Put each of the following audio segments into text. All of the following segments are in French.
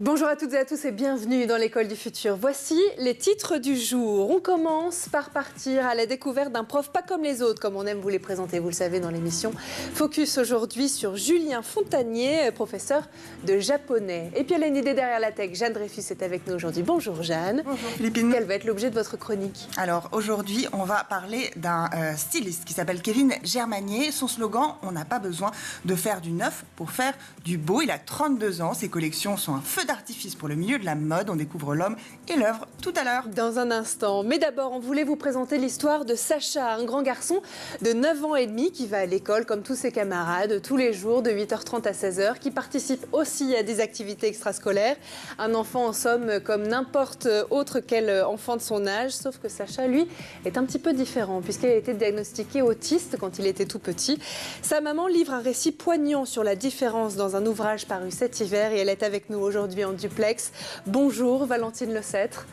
Bonjour à toutes et à tous et bienvenue dans l'école du futur. Voici les titres du jour. On commence par partir à la découverte d'un prof pas comme les autres, comme on aime vous les présenter, vous le savez, dans l'émission. Focus aujourd'hui sur Julien Fontanier, professeur de japonais. Et puis elle a une idée derrière la tech. Jeanne Dreyfus est avec nous aujourd'hui. Bonjour Jeanne. Bonjour Philippine. Quel va être l'objet de votre chronique? Alors aujourd'hui, on va parler d'un styliste qui s'appelle Kevin Germanier. Son slogan, on n'a pas besoin de faire du neuf pour faire du beau. Il a 32 ans, ses collections sont un feu d'artifice pour le milieu de la mode. On découvre l'homme et l'œuvre tout à l'heure. Dans un instant. Mais d'abord, on voulait vous présenter l'histoire de Sacha, un grand garçon de 9 ans et demi qui va à l'école comme tous ses camarades tous les jours de 8h30 à 16h, qui participe aussi à des activités extrascolaires. Un enfant en somme comme n'importe autre quel enfant de son âge, sauf que Sacha, lui, est un petit peu différent puisqu'il a été diagnostiqué autiste quand il était tout petit. Sa maman livre un récit poignant sur la différence dans un ouvrage paru cet hiver et elle est avec nous aujourd'hui en duplex. Bonjour Valentine Lecêtre.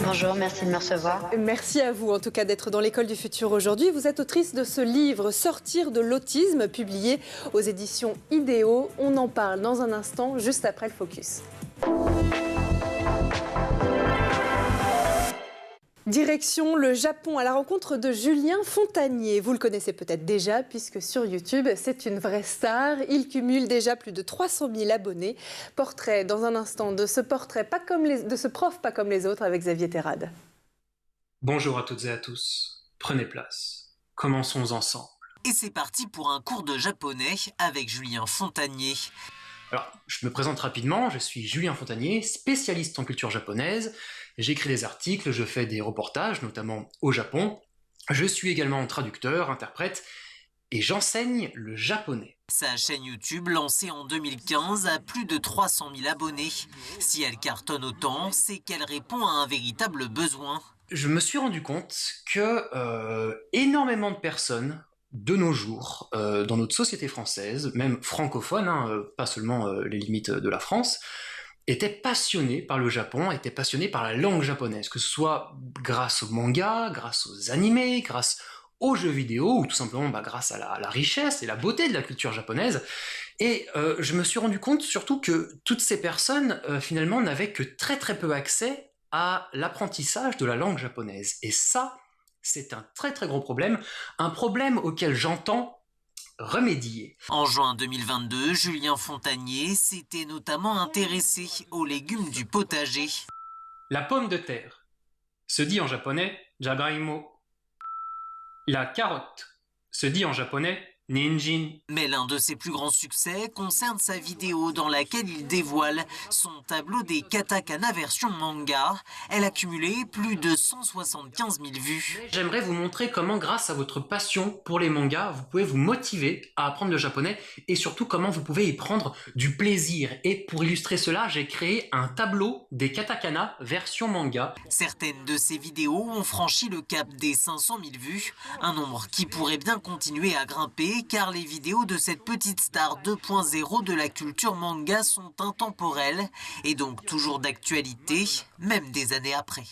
Bonjour, merci de me recevoir. Merci à vous en tout cas d'être dans l'école du futur aujourd'hui. Vous êtes autrice de ce livre Sortir de l'autisme, publié aux éditions Idéo. On en parle dans un instant, juste après le focus. Direction le Japon à la rencontre de Julien Fontanier. Vous le connaissez peut-être déjà puisque sur YouTube, c'est une vraie star. Il cumule déjà plus de 300 000 abonnés. Portrait dans un instant de ce prof pas comme les autres avec Xavier Terrade. Bonjour à toutes et à tous. Prenez place. Commençons ensemble. Et c'est parti pour un cours de japonais avec Julien Fontanier. Alors, je me présente rapidement, je suis Julien Fontanier, spécialiste en culture japonaise. J'écris des articles, je fais des reportages, notamment au Japon. Je suis également traducteur, interprète, et j'enseigne le japonais. Sa chaîne YouTube, lancée en 2015, a plus de 300 000 abonnés. Si elle cartonne autant, c'est qu'elle répond à un véritable besoin. Je me suis rendu compte que énormément de personnes, de nos jours, dans notre société française, même francophone, pas seulement les limites de la France, étaient passionnés par le Japon, étaient passionnés par la langue japonaise, que ce soit grâce aux mangas, grâce aux animés, grâce aux jeux vidéo, ou tout simplement grâce à la richesse et la beauté de la culture japonaise. Et je me suis rendu compte surtout que toutes ces personnes, finalement, n'avaient que très très peu accès à l'apprentissage de la langue japonaise. Et ça, c'est un très très gros problème, un problème auquel j'entends remédier. En juin 2022, Julien Fontanier s'était notamment intéressé aux légumes du potager. La pomme de terre se dit en japonais jagaimo. La carotte se dit en japonais ninjin. Mais l'un de ses plus grands succès concerne sa vidéo dans laquelle il dévoile son tableau des katakana version manga. Elle a cumulé plus de 175 000 vues. J'aimerais vous montrer comment, grâce à votre passion pour les mangas, vous pouvez vous motiver à apprendre le japonais et surtout comment vous pouvez y prendre du plaisir. Et pour illustrer cela, j'ai créé un tableau des katakana version manga. Certaines de ces vidéos ont franchi le cap des 500 000 vues, un nombre qui pourrait bien continuer à grimper car les vidéos de cette petite star 2.0 de la culture manga sont intemporelles et donc toujours d'actualité, même des années après.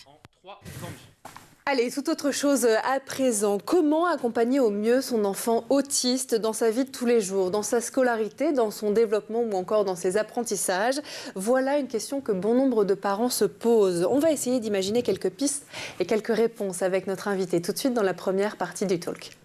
Allez, tout autre chose à présent. Comment accompagner au mieux son enfant autiste dans sa vie de tous les jours, dans sa scolarité, dans son développement ou encore dans ses apprentissages? Voilà une question que bon nombre de parents se posent. On va essayer d'imaginer quelques pistes et quelques réponses avec notre invité tout de suite dans la première partie du talk.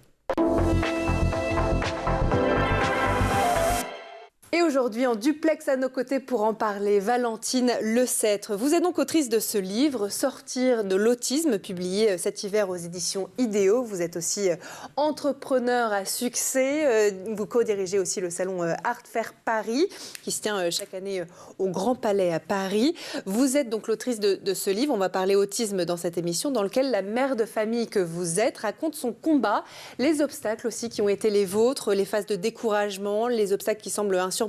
Et aujourd'hui, en duplex à nos côtés pour en parler, Valentine Lecêtre. Vous êtes donc autrice de ce livre, Sortir de l'autisme, publié cet hiver aux éditions Idéo. Vous êtes aussi entrepreneur à succès. Vous co-dirigez aussi le salon Art Fair Paris, qui se tient chaque année au Grand Palais à Paris. Vous êtes donc l'autrice de ce livre, on va parler autisme dans cette émission, dans lequel la mère de famille que vous êtes raconte son combat, les obstacles aussi qui ont été les vôtres, les phases de découragement, les obstacles qui semblent insurmontables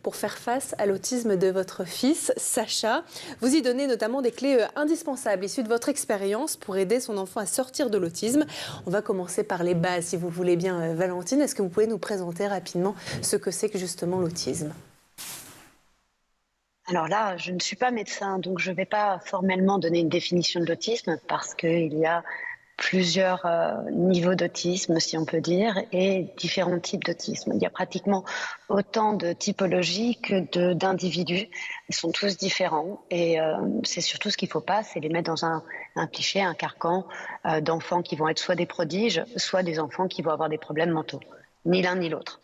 pour faire face à l'autisme de votre fils, Sacha. Vous y donnez notamment des clés indispensables issues de votre expérience pour aider son enfant à sortir de l'autisme. On va commencer par les bases, si vous voulez bien, Valentine. Est-ce que vous pouvez nous présenter rapidement ce que c'est que justement l'autisme ? Alors là, je ne suis pas médecin, donc je ne vais pas formellement donner une définition de l'autisme parce qu'il y a plusieurs niveaux d'autisme, si on peut dire, et différents types d'autisme. Il y a pratiquement autant de typologies que d'individus. Ils sont tous différents et c'est surtout ce qu'il ne faut pas, c'est les mettre dans un cliché, un carcan d'enfants qui vont être soit des prodiges, soit des enfants qui vont avoir des problèmes mentaux. Ni l'un ni l'autre.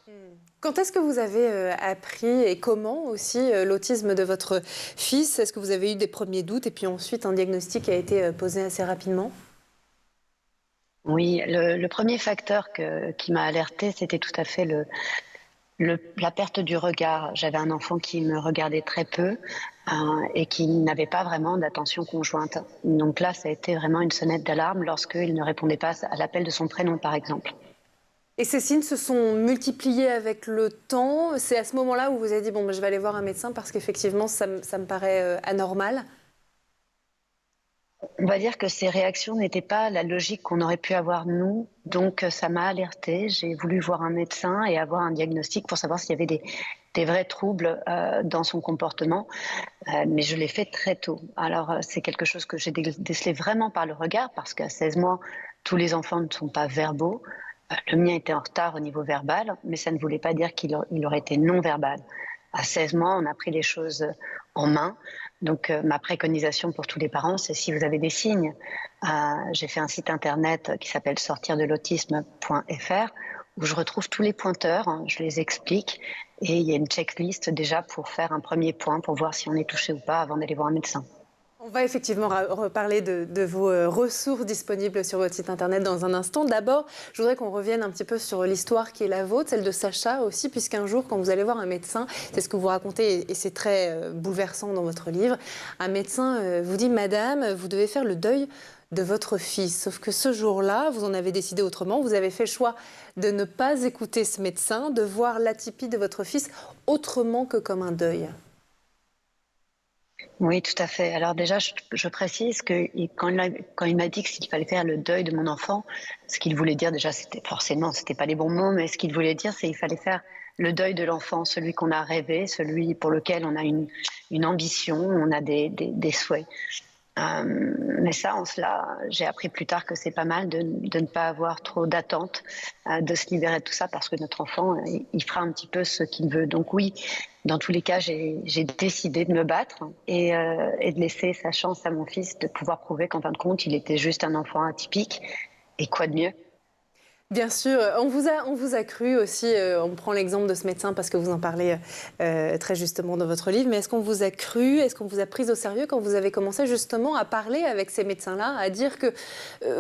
Quand est-ce que vous avez appris et comment aussi l'autisme de votre fils? Est-ce que vous avez eu des premiers doutes et puis ensuite un diagnostic a été posé assez rapidement? Oui, le premier facteur qui m'a alertée, c'était tout à fait la perte du regard. J'avais un enfant qui me regardait très peu et qui n'avait pas vraiment d'attention conjointe. Donc là, ça a été vraiment une sonnette d'alarme lorsqu'il ne répondait pas à l'appel de son prénom, par exemple. Et ces signes se sont multipliés avec le temps. C'est à ce moment-là où vous avez dit, bon, je vais aller voir un médecin parce qu'effectivement, ça me paraît anormal. On va dire que ces réactions n'étaient pas la logique qu'on aurait pu avoir nous. Donc ça m'a alertée. J'ai voulu voir un médecin et avoir un diagnostic pour savoir s'il y avait des vrais troubles dans son comportement. Mais je l'ai fait très tôt. Alors c'est quelque chose que j'ai décelé vraiment par le regard parce qu'à 16 mois, tous les enfants ne sont pas verbaux. Le mien était en retard au niveau verbal, mais ça ne voulait pas dire qu'il aurait été non-verbal. À 16 mois, on a pris les choses en main. Donc, ma préconisation pour tous les parents, c'est si vous avez des signes. J'ai fait un site internet qui s'appelle sortirdelautisme.fr où je retrouve tous les pointeurs, je les explique et il y a une checklist déjà pour faire un premier point pour voir si on est touché ou pas avant d'aller voir un médecin. On va effectivement reparler de vos ressources disponibles sur votre site internet dans un instant. D'abord, je voudrais qu'on revienne un petit peu sur l'histoire qui est la vôtre, celle de Sacha aussi, puisqu'un jour, quand vous allez voir un médecin, c'est ce que vous racontez et c'est très bouleversant dans votre livre, un médecin vous dit « Madame, vous devez faire le deuil de votre fils ». Sauf que ce jour-là, vous en avez décidé autrement. Vous avez fait le choix de ne pas écouter ce médecin, de voir l'atypie de votre fils autrement que comme un deuil. Oui, tout à fait. Alors déjà, je précise que quand il m'a dit qu'il fallait faire le deuil de mon enfant, ce qu'il voulait dire déjà, c'était pas les bons mots, mais ce qu'il voulait dire, c'est qu'il fallait faire le deuil de l'enfant, celui qu'on a rêvé, celui pour lequel on a une ambition, on a des souhaits. Mais ça, j'ai appris plus tard que c'est pas mal de ne pas avoir trop d'attentes, de se libérer de tout ça parce que notre enfant, il fera un petit peu ce qu'il veut. Donc oui, dans tous les cas, j'ai décidé de me battre et de laisser sa chance à mon fils de pouvoir prouver qu'en fin de compte, il était juste un enfant atypique. Et quoi de mieux ? Bien sûr, on vous a cru aussi, on prend l'exemple de ce médecin parce que vous en parlez très justement dans votre livre, mais est-ce qu'on vous a cru, est-ce qu'on vous a pris au sérieux quand vous avez commencé justement à parler avec ces médecins-là, à dire que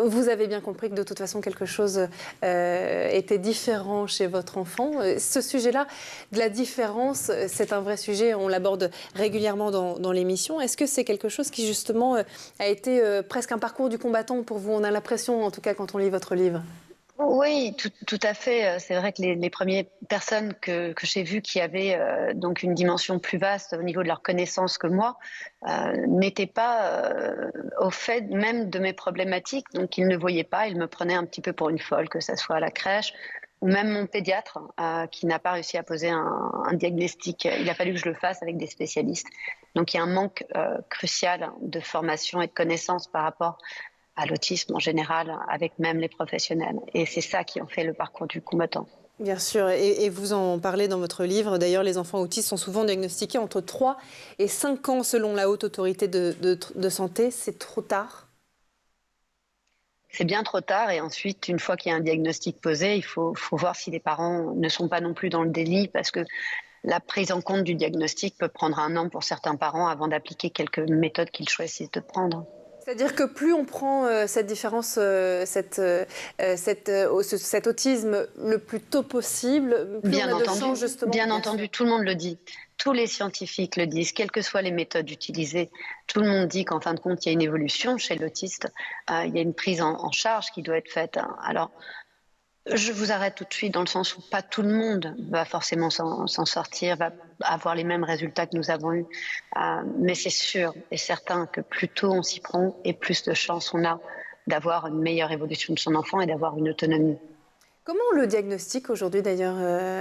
vous avez bien compris que de toute façon quelque chose était différent chez votre enfant? Ce sujet-là, de la différence, c'est un vrai sujet, on l'aborde régulièrement dans l'émission. Est-ce que c'est quelque chose qui justement a été presque un parcours du combattant pour vous? On a l'impression, en tout cas quand on lit votre livre. Oui, tout à fait. C'est vrai que les premières personnes que j'ai vues qui avaient donc une dimension plus vaste au niveau de leur connaissance que moi n'étaient pas au fait même de mes problématiques. Donc ils ne voyaient pas, ils me prenaient un petit peu pour une folle, que ce soit à la crèche ou même mon pédiatre qui n'a pas réussi à poser un diagnostic. Il a fallu que je le fasse avec des spécialistes. Donc il y a un manque crucial de formation et de connaissances par rapport à l'autisme en général, avec même les professionnels. Et c'est ça qui en fait le parcours du combattant. Bien sûr, et vous en parlez dans votre livre. D'ailleurs, les enfants autistes sont souvent diagnostiqués entre 3 et 5 ans selon la Haute Autorité de Santé. C'est trop tard? C'est bien trop tard et ensuite, une fois qu'il y a un diagnostic posé, il faut voir si les parents ne sont pas non plus dans le déni parce que la prise en compte du diagnostic peut prendre 1 an pour certains parents avant d'appliquer quelques méthodes qu'ils choisissent de prendre. C'est-à-dire que plus on prend cette différence, cet autisme le plus tôt possible, plus bien on a entendu, de chance justement. Bien entendu, tout le monde le dit. Tous les scientifiques le disent, quelles que soient les méthodes utilisées. Tout le monde dit qu'en fin de compte, il y a une évolution chez l'autiste. Il y a une prise en charge qui doit être faite. Alors, je vous arrête tout de suite dans le sens où pas tout le monde va forcément s'en sortir, va avoir les mêmes résultats que nous avons eus. Mais c'est sûr et certain que plus tôt on s'y prend et plus de chances on a d'avoir une meilleure évolution de son enfant et d'avoir une autonomie. Comment on le diagnostique aujourd'hui d'ailleurs,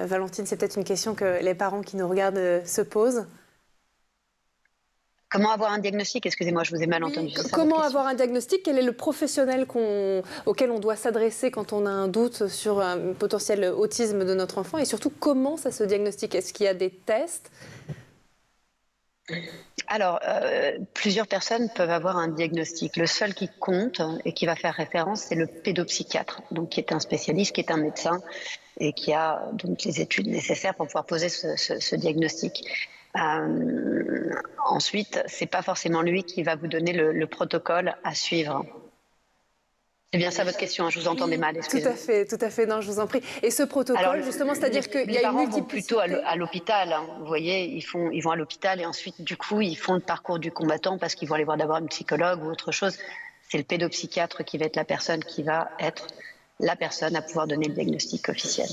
Valentine? C'est peut-être une question que les parents qui nous regardent se posent. Comment avoir un diagnostic? Excusez-moi, je vous ai mal entendu. Oui, comment avoir un diagnostic? Quel est le professionnel auquel on doit s'adresser quand on a un doute sur un potentiel autisme de notre enfant? Et surtout, comment ça se diagnostique? Est-ce qu'il y a des tests? Alors, plusieurs personnes peuvent avoir un diagnostic. Le seul qui compte et qui va faire référence, c'est le pédopsychiatre, donc qui est un spécialiste, qui est un médecin et qui a donc les études nécessaires pour pouvoir poser ce diagnostic. Ensuite, c'est pas forcément lui qui va vous donner le protocole à suivre. C'est bien ça votre question, je vous entendais mal, excusez-moi. Tout à fait, non, je vous en prie. Et ce protocole, alors, justement, c'est-à-dire qu'il y a une multiplicité... plutôt à l'hôpital, hein. Vous voyez, ils vont à l'hôpital et ensuite, du coup, ils font le parcours du combattant parce qu'ils vont aller voir d'abord une psychologue ou autre chose. C'est le pédopsychiatre qui va être la personne qui va être la personne à pouvoir donner le diagnostic officiel.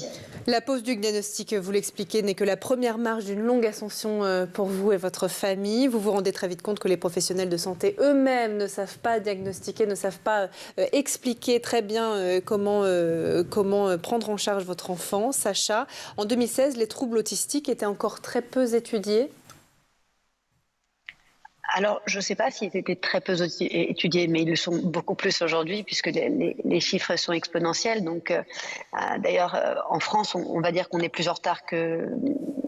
La pose du diagnostic, vous l'expliquez, n'est que la première marche d'une longue ascension pour vous et votre famille. Vous vous rendez très vite compte que les professionnels de santé eux-mêmes ne savent pas diagnostiquer, ne savent pas expliquer très bien comment prendre en charge votre enfant. Sacha, en 2016, les troubles autistiques étaient encore très peu étudiés. Alors, je ne sais pas s'ils étaient très peu étudiés, mais ils le sont beaucoup plus aujourd'hui, puisque les chiffres sont exponentiels. Donc, d'ailleurs, en France, on va dire qu'on est plus en retard que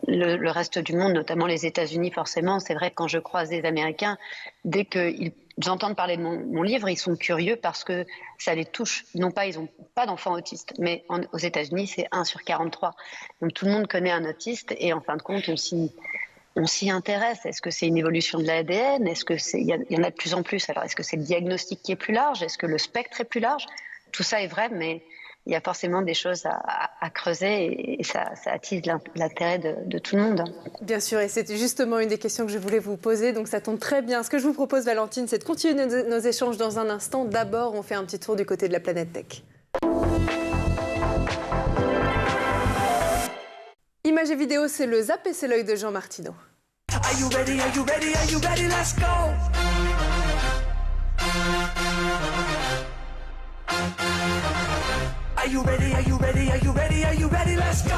le reste du monde, notamment les États-Unis, forcément. C'est vrai que quand je croise des Américains, dès qu'ils entendent parler de mon livre, ils sont curieux parce que ça les touche. Ils n'ont pas d'enfants autistes, mais aux États-Unis, c'est 1 sur 43. Donc, tout le monde connaît un autiste et en fin de compte, on s'y intéresse. Est-ce que c'est une évolution de l'ADN? Est-ce que il y en a de plus en plus? Alors, est-ce que c'est le diagnostic qui est plus large? Est-ce que le spectre est plus large? Tout ça est vrai, mais il y a forcément des choses à creuser et ça attise l'intérêt de tout le monde. Bien sûr, et c'est justement une des questions que je voulais vous poser, donc ça tombe très bien. Ce que je vous propose, Valentine, c'est de continuer nos échanges dans un instant. D'abord, on fait un petit tour du côté de la planète tech. Images et vidéos, c'est le Zap et c'est l'œil de Jean Martineau. Are you ready? Are you ready? Are you ready? Let's go! Are you ready? Are you ready? Are you ready? Are you ready? Let's go!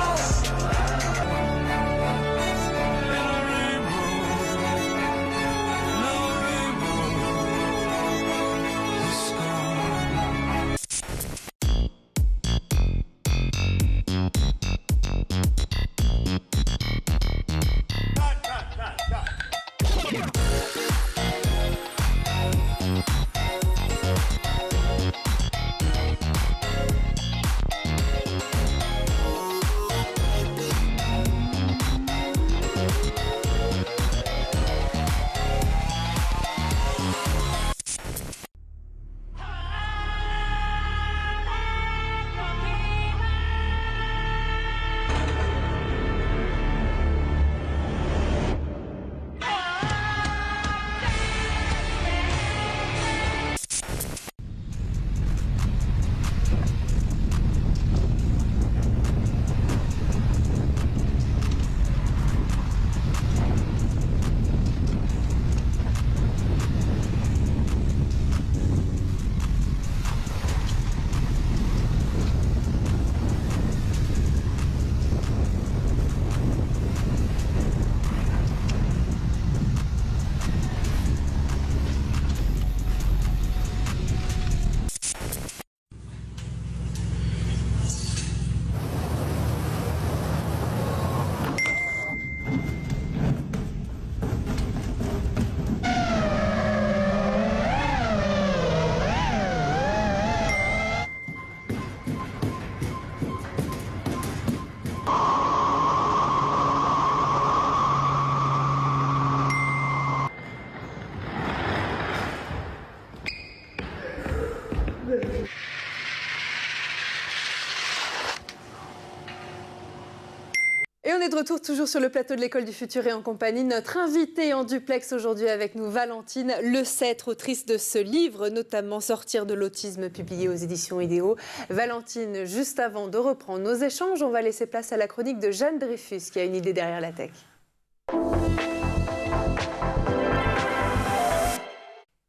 Et on est de retour toujours sur le plateau de l'École du Futur et en compagnie de notre invitée en duplex aujourd'hui avec nous, Valentine Lecêtre, autrice de ce livre, notamment Sortir de l'autisme, publié aux éditions Idéo. Valentine, juste avant de reprendre nos échanges, on va laisser place à la chronique de Jeanne Dreyfus qui a une idée derrière la tech.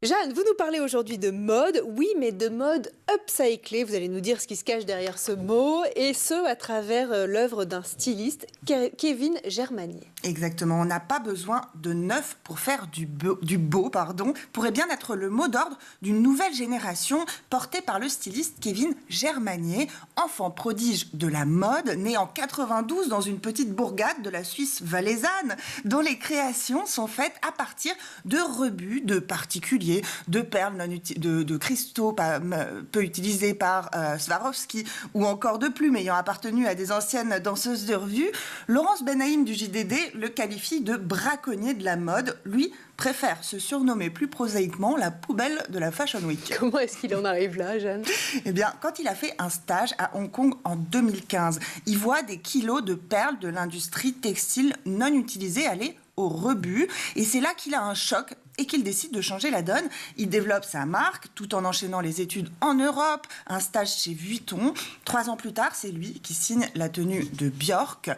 Jeanne, vous nous parlez aujourd'hui de mode, oui, mais de mode upcyclée. Vous allez nous dire ce qui se cache derrière ce mot, et ce, à travers l'œuvre d'un styliste, Kevin Germanier. Exactement, on n'a pas besoin de neuf pour faire du beau, pourrait bien être le mot d'ordre d'une nouvelle génération portée par le styliste Kevin Germanier, enfant prodige de la mode, né en 92 dans une petite bourgade de la Suisse valaisanne, dont les créations sont faites à partir de rebuts de particuliers, de perles, de cristaux peu utilisés par Swarovski, ou encore de plumes ayant appartenu à des anciennes danseuses de revue. Laurence Benaïm du JDD le qualifie de braconnier de la mode. Lui préfère se surnommer plus prosaïquement la poubelle de la Fashion Week. Comment est-ce qu'il en arrive là, Jeanne ? Eh bien, quand il a fait un stage à Hong Kong en 2015, il voit des kilos de perles de l'industrie textile non utilisées aller au rebut. Et c'est là qu'il a un choc et qu'il décide de changer la donne. Il développe sa marque tout en enchaînant les études en Europe, un stage chez Vuitton. 3 ans plus tard, c'est lui qui signe la tenue de Björk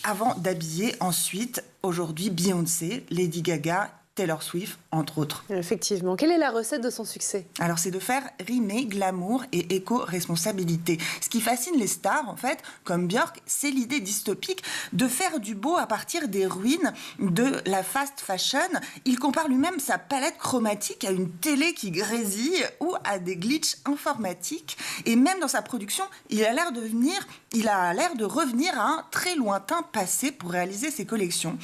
avant d'habiller ensuite, aujourd'hui, Beyoncé, Lady Gaga, Taylor Swift, entre autres. Effectivement. Quelle est la recette de son succès ? Alors, c'est de faire rimer glamour et éco-responsabilité. Ce qui fascine les stars, en fait, comme Björk, c'est l'idée dystopique de faire du beau à partir des ruines de la fast fashion. Il compare lui-même sa palette chromatique à une télé qui grésille ou à des glitches informatiques. Et même dans sa production, il a l'air de revenir à un très lointain passé pour réaliser ses collections.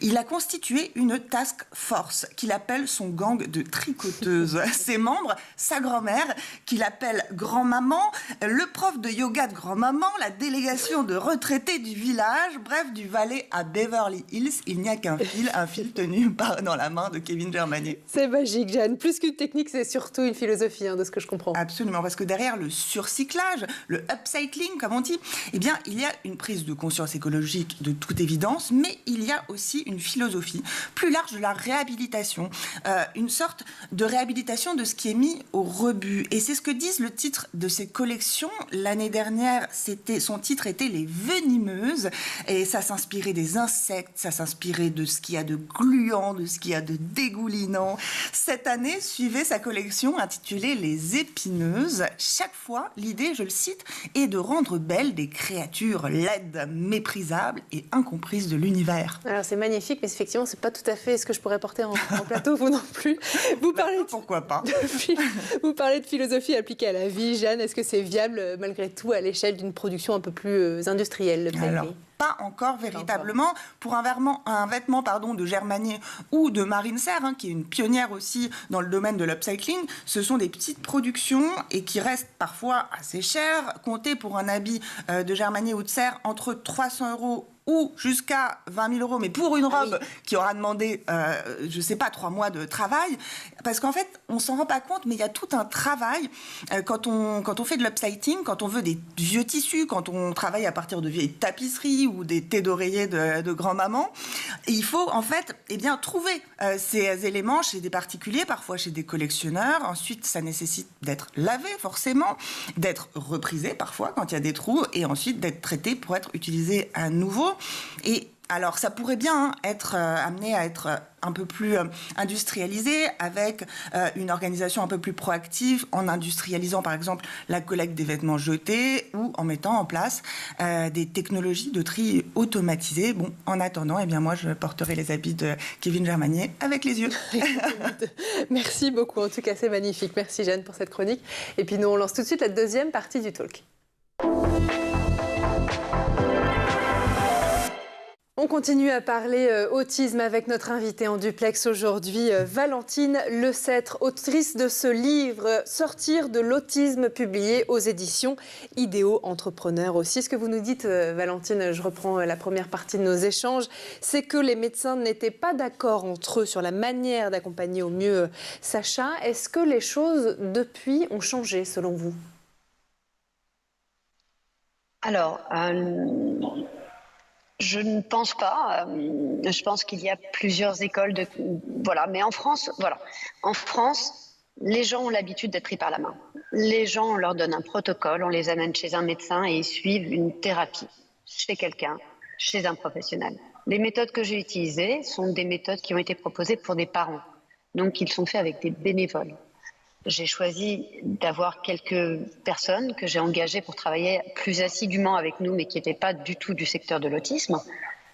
Il a constitué une task force qu'il appelle son gang de tricoteuses. Ses membres, sa grand-mère, qu'il appelle grand-maman, le prof de yoga de grand-maman, la délégation de retraités du village, bref, du Valais à Beverly Hills, il n'y a qu'un fil tenu dans la main de Kevin Germanier. C'est magique, Jeanne. Plus qu'une technique, c'est surtout une philosophie, de ce que je comprends. Absolument, parce que derrière le surcyclage, le upcycling, comme on dit, eh bien, il y a une prise de conscience écologique de toute évidence, mais il y a aussi une philosophie plus large de la réhabilitation, une sorte de réhabilitation de ce qui est mis au rebut. Et c'est ce que disent le titre de ces collections. L'année dernière, son titre était Les Venimeuses, et ça s'inspirait des insectes, ça s'inspirait de ce qu'il y a de gluant, de ce qu'il y a de dégoulinant. Cette année, suivait sa collection intitulée Les Épineuses. Chaque fois, l'idée, je le cite, est de rendre belles des créatures laides, méprisables et incomprises de l'univers. Alors c'est magnifique, mais effectivement, c'est pas tout à fait ce que je pourrais porter en plateau, vous non plus. Pourquoi pas. Vous parlez de philosophie appliquée à la vie, Jeanne. Est-ce que c'est viable, malgré tout, à l'échelle d'une production un peu plus industrielle, le Alors, pas encore véritablement. Pour un vêtement de Germanier ou de Marine Serre, qui est une pionnière aussi dans le domaine de l'upcycling, ce sont des petites productions et qui restent parfois assez chères. Comptez pour un habit de Germanier ou de Serre entre 300 € ou jusqu'à 20 000 €, mais pour une robe qui aura demandé, 3 mois de travail. Parce qu'en fait, on s'en rend pas compte, mais il y a tout un travail quand on fait de l'upcycling, quand on veut des vieux tissus, quand on travaille à partir de vieilles tapisseries ou des thés d'oreiller de grand-maman. Et il faut, en fait, trouver ces éléments chez des particuliers, parfois chez des collectionneurs. Ensuite, ça nécessite d'être lavé, forcément, d'être reprisé, parfois, quand il y a des trous, et ensuite d'être traité pour être utilisé à nouveau. Et alors, ça pourrait bien être amené à être un peu plus industrialisé, avec une organisation un peu plus proactive, en industrialisant par exemple la collecte des vêtements jetés ou en mettant en place des technologies de tri automatisées. Bon, en attendant, moi je porterai les habits de Kevin Germanier avec les yeux. Merci beaucoup, en tout cas c'est magnifique. Merci Jeanne pour cette chronique. Et puis nous on lance tout de suite la deuxième partie du talk. On continue à parler autisme avec notre invitée en duplex aujourd'hui, Valentine Lecêtre, autrice de ce livre « Sortir de l'autisme » publié aux éditions Idéo Entrepreneur aussi. Ce que vous nous dites, Valentine, je reprends la première partie de nos échanges, c'est que les médecins n'étaient pas d'accord entre eux sur la manière d'accompagner au mieux Sacha. Est-ce que les choses, depuis, ont changé selon vous ? Alors, je ne pense pas. Je pense qu'il y a plusieurs écoles de voilà. Mais en France, les gens ont l'habitude d'être pris par la main. Les gens, on leur donne un protocole, on les amène chez un médecin et ils suivent une thérapie chez quelqu'un, chez un professionnel. Les méthodes que j'ai utilisées sont des méthodes qui ont été proposées pour des parents. donc ils sont faits avec des bénévoles. J'ai choisi d'avoir quelques personnes que j'ai engagées pour travailler plus assidûment avec nous, mais qui n'étaient pas du tout du secteur de l'autisme.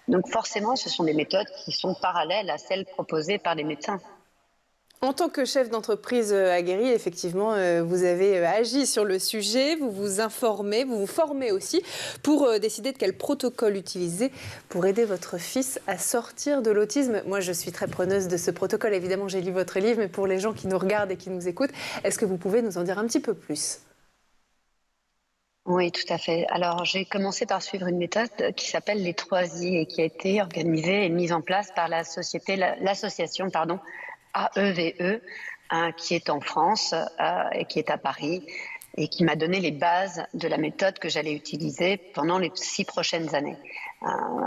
Donc forcément, ce sont des méthodes qui sont parallèles à celles proposées par les médecins. En tant que chef d'entreprise aguerri, effectivement, vous avez agi sur le sujet, vous vous informez, vous vous formez aussi pour décider de quel protocole utiliser pour aider votre fils à sortir de l'autisme. Moi, je suis très preneuse de ce protocole. Évidemment, j'ai lu votre livre, mais pour les gens qui nous regardent et qui nous écoutent, est-ce que vous pouvez nous en dire un petit peu plus ? Oui, tout à fait. Alors, j'ai commencé par suivre une méthode qui s'appelle les 3I et qui a été organisée et mise en place par l'association AEVE, qui est en France et qui est à Paris, et qui m'a donné les bases de la méthode que j'allais utiliser pendant les 6 prochaines années.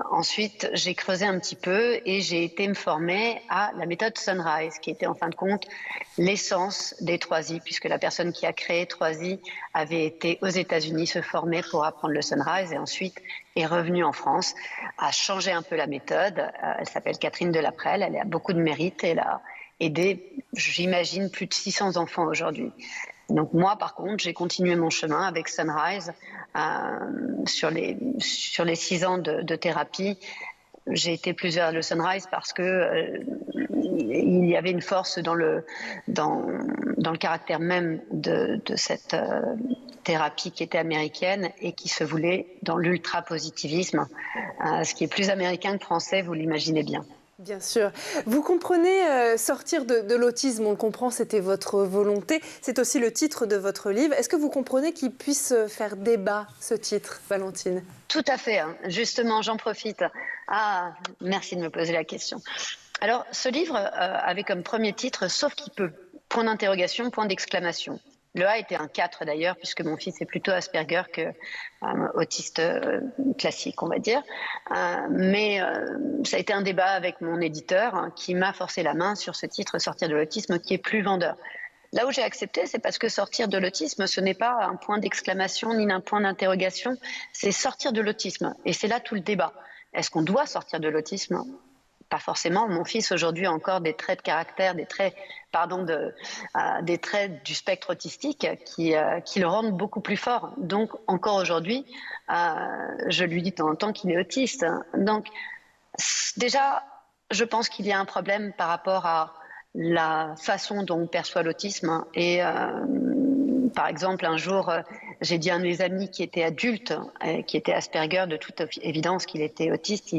Ensuite, j'ai creusé un petit peu et j'ai été me former à la méthode Sunrise, qui était en fin de compte l'essence des 3I, puisque la personne qui a créé 3I avait été aux États-Unis se former pour apprendre le Sunrise et ensuite est revenue en France, a changé un peu la méthode. Elle s'appelle Catherine Delaprelle, elle a beaucoup de mérite, elle a aidé, j'imagine, plus de 600 enfants aujourd'hui. Donc moi, par contre, j'ai continué mon chemin avec Sunrise sur les 6 ans de thérapie. J'ai été plus vers le Sunrise parce que il y avait une force dans le caractère même de cette thérapie qui était américaine et qui se voulait dans l'ultra-positivisme, ce qui est plus américain que français, vous l'imaginez bien. Bien sûr. Vous comprenez sortir de l'autisme, on le comprend, c'était votre volonté. C'est aussi le titre de votre livre. Est-ce que vous comprenez qu'il puisse faire débat, ce titre, Valentine ? Tout à fait. Hein. Justement, j'en profite. Ah, merci de me poser la question. Alors, ce livre avait comme premier titre « Sauf qu'il peut », point d'interrogation, point d'exclamation. Le A était un 4 d'ailleurs, puisque mon fils est plutôt Asperger que autiste classique, on va dire. Mais ça a été un débat avec mon éditeur qui m'a forcé la main sur ce titre « Sortir de l'autisme » qui est plus vendeur. Là où j'ai accepté, c'est parce que sortir de l'autisme, ce n'est pas un point d'exclamation ni un point d'interrogation, c'est sortir de l'autisme. Et c'est là tout le débat. Est-ce qu'on doit sortir de l'autisme ? Pas forcément. Mon fils aujourd'hui a encore des traits de caractère, des traits du spectre autistique qui le rendent beaucoup plus fort. Donc encore aujourd'hui, je lui dis de temps en temps qu'il est autiste. Donc déjà, je pense qu'il y a un problème par rapport à la façon dont on perçoit l'autisme. Et par exemple, un jour, j'ai dit à un de mes amis qui était adulte, qui était Asperger, de toute évidence qu'il était autiste.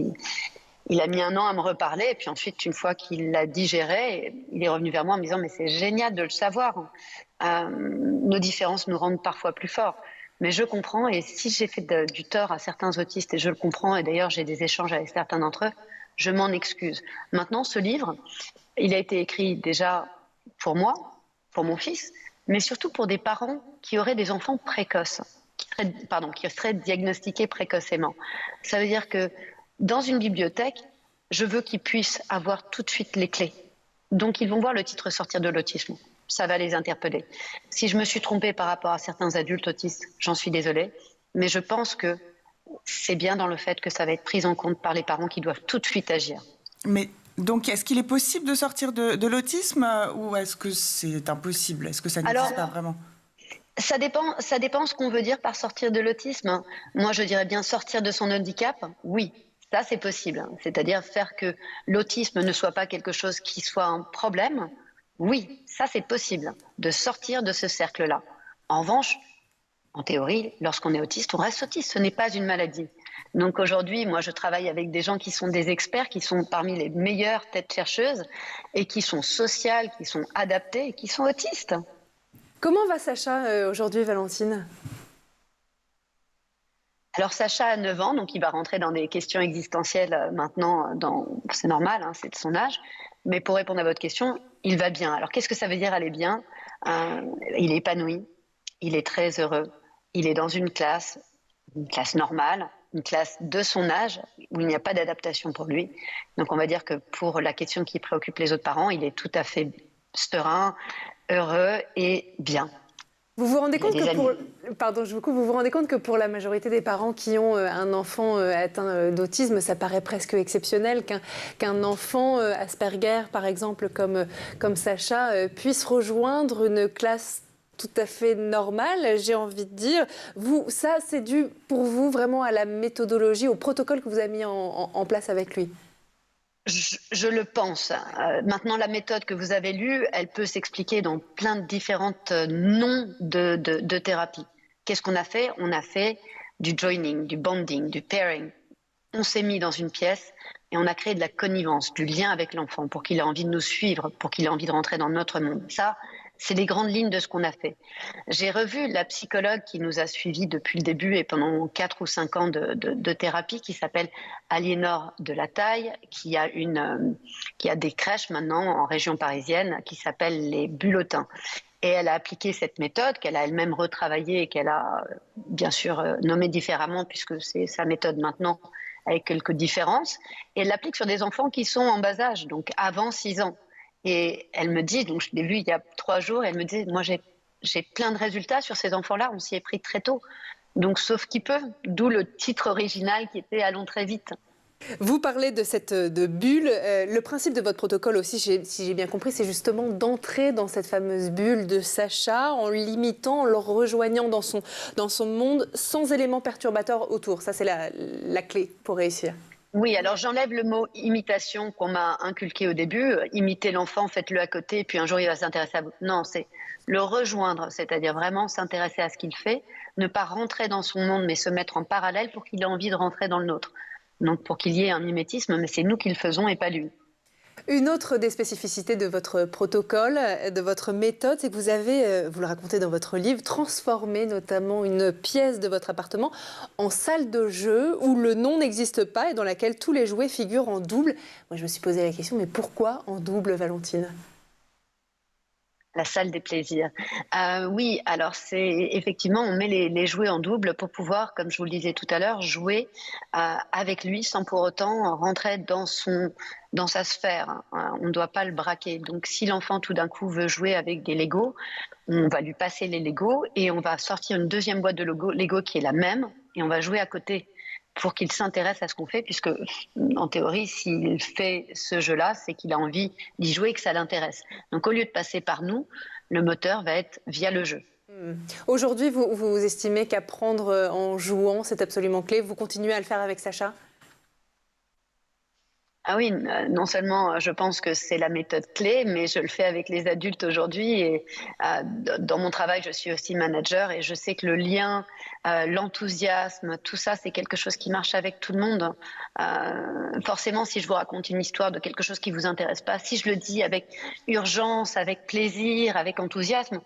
Il a mis 1 an à me reparler, et puis ensuite, une fois qu'il l'a digéré, il est revenu vers moi en me disant « mais c'est génial de le savoir, nos différences nous rendent parfois plus forts ». Mais je comprends, et si j'ai fait du tort à certains autistes, et je le comprends, et d'ailleurs j'ai des échanges avec certains d'entre eux, je m'en excuse. Maintenant, ce livre, il a été écrit déjà pour moi, pour mon fils, mais surtout pour des parents qui auraient des enfants précoces, qui seraient diagnostiqués précocement. Ça veut dire que dans une bibliothèque, je veux qu'ils puissent avoir tout de suite les clés. Donc, ils vont voir le titre « Sortir de l'autisme ». Ça va les interpeller. Si je me suis trompée par rapport à certains adultes autistes, j'en suis désolée. Mais je pense que c'est bien dans le fait que ça va être pris en compte par les parents qui doivent tout de suite agir. Mais donc, est-ce qu'il est possible de sortir de l'autisme ou est-ce que c'est impossible ? Est-ce que ça n'existe pas vraiment ? Ça dépend ce qu'on veut dire par sortir de l'autisme. Moi, je dirais bien sortir de son handicap, oui. Ça, c'est possible. C'est-à-dire faire que l'autisme ne soit pas quelque chose qui soit un problème. Oui, ça, c'est possible, de sortir de ce cercle-là. En revanche, en théorie, lorsqu'on est autiste, on reste autiste. Ce n'est pas une maladie. Donc aujourd'hui, moi, je travaille avec des gens qui sont des experts, qui sont parmi les meilleures têtes chercheuses et qui sont sociales, qui sont adaptées et qui sont autistes. Comment va Sacha aujourd'hui, Valentine ? Alors Sacha a 9 ans, donc il va rentrer dans des questions existentielles maintenant, c'est normal, hein, c'est de son âge. Mais pour répondre à votre question, il va bien. Alors qu'est-ce que ça veut dire aller bien ? Il est épanoui, il est très heureux, il est dans une classe normale, une classe de son âge, où il n'y a pas d'adaptation pour lui. Donc on va dire que pour la question qui préoccupe les autres parents, il est tout à fait serein, heureux et bien. Vous vous rendez compte Il y a que vous vous rendez compte que pour la majorité des parents qui ont un enfant atteint d'autisme, ça paraît presque exceptionnel qu'un enfant Asperger, par exemple, comme Sacha, puisse rejoindre une classe tout à fait normale, j'ai envie de dire. Ça, c'est dû pour vous vraiment à la méthodologie, au protocole que vous avez mis en place avec lui. Je le pense. Maintenant, la méthode que vous avez lue, elle peut s'expliquer dans plein de différentes noms de thérapie. Qu'est-ce qu'on a fait? On a fait du joining, du bonding, du pairing. On s'est mis dans une pièce et on a créé de la connivence, du lien avec l'enfant pour qu'il ait envie de nous suivre, pour qu'il ait envie de rentrer dans notre monde. Ça, c'est les grandes lignes de ce qu'on a fait. J'ai revu la psychologue qui nous a suivis depuis le début et pendant 4 ou 5 ans de thérapie, qui s'appelle Aliénor de la Taille, qui a des crèches maintenant en région parisienne qui s'appellent les Bulletins. Et elle a appliqué cette méthode qu'elle a elle-même retravaillée et qu'elle a bien sûr nommée différemment puisque c'est sa méthode maintenant avec quelques différences. Et elle l'applique sur des enfants qui sont en bas âge, donc avant 6 ans. Et elle me dit, donc je l'ai vue il y a 3 jours, elle me dit, moi j'ai plein de résultats sur ces enfants-là, on s'y est pris très tôt. Donc sauf qui peut, d'où le titre original qui était « Allons très vite ». Vous parlez de bulle. Le principe de votre protocole aussi, si j'ai bien compris, c'est justement d'entrer dans cette fameuse bulle de Sacha en l'imitant, en le rejoignant dans son monde sans éléments perturbateurs autour. Ça, c'est la clé pour réussir. Oui, alors j'enlève le mot imitation qu'on m'a inculqué au début. Imiter l'enfant, faites-le à côté, et puis un jour il va s'intéresser à vous. Non, c'est le rejoindre, c'est-à-dire vraiment s'intéresser à ce qu'il fait, ne pas rentrer dans son monde, mais se mettre en parallèle pour qu'il ait envie de rentrer dans le nôtre. Donc pour qu'il y ait un mimétisme, mais c'est nous qui le faisons et pas lui. Une autre des spécificités de votre protocole, de votre méthode, c'est que vous avez, vous le racontez dans votre livre, transformé notamment une pièce de votre appartement en salle de jeu où le nom n'existe pas et dans laquelle tous les jouets figurent en double. Moi, je me suis posé la question, mais pourquoi en double, Valentine ? La salle des plaisirs. Oui, alors c'est effectivement, on met les jouets en double pour pouvoir, comme je vous le disais tout à l'heure, jouer avec lui sans pour autant rentrer dans sa sphère. On ne doit pas le braquer. Donc si l'enfant tout d'un coup veut jouer avec des Legos, on va lui passer les Legos et on va sortir une deuxième boîte de Lego qui est la même et on va jouer à côté pour qu'il s'intéresse à ce qu'on fait, puisque en théorie, s'il fait ce jeu-là, c'est qu'il a envie d'y jouer et que ça l'intéresse. Donc au lieu de passer par nous, le moteur va être via le jeu. Aujourd'hui, vous estimez qu'apprendre en jouant, c'est absolument clé. Vous continuez à le faire avec Sacha ? Ah oui, non seulement je pense que c'est la méthode clé, mais je le fais avec les adultes aujourd'hui. Et dans mon travail, je suis aussi manager et je sais que le lien, l'enthousiasme, tout ça, c'est quelque chose qui marche avec tout le monde. Forcément, si je vous raconte une histoire de quelque chose qui vous intéresse pas, si je le dis avec urgence, avec plaisir, avec enthousiasme,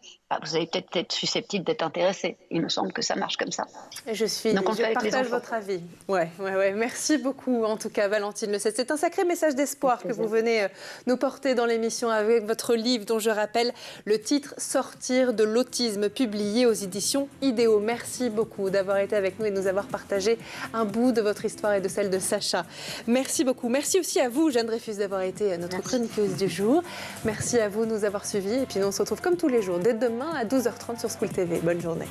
vous allez peut-être être susceptible d'être intéressé. Il me semble que ça marche comme ça. Je partage votre avis. Ouais. Merci beaucoup, en tout cas, Valentine Le Sètre. C'est un sacré message d'espoir que vous venez nous porter dans l'émission avec votre livre, dont je rappelle le titre « Sortir de l'autisme », publié aux éditions Idéo. Merci beaucoup d'avoir été avec nous et de nous avoir partagé un bout de votre histoire et de celle de Sacha. Merci beaucoup. Merci aussi à vous, Jeanne Dreyfus, d'avoir été notre chroniqueuse du jour. Merci à vous de nous avoir suivis. Et puis nous, on se retrouve comme tous les jours, dès demain à 12h30 sur School TV. Bonne journée.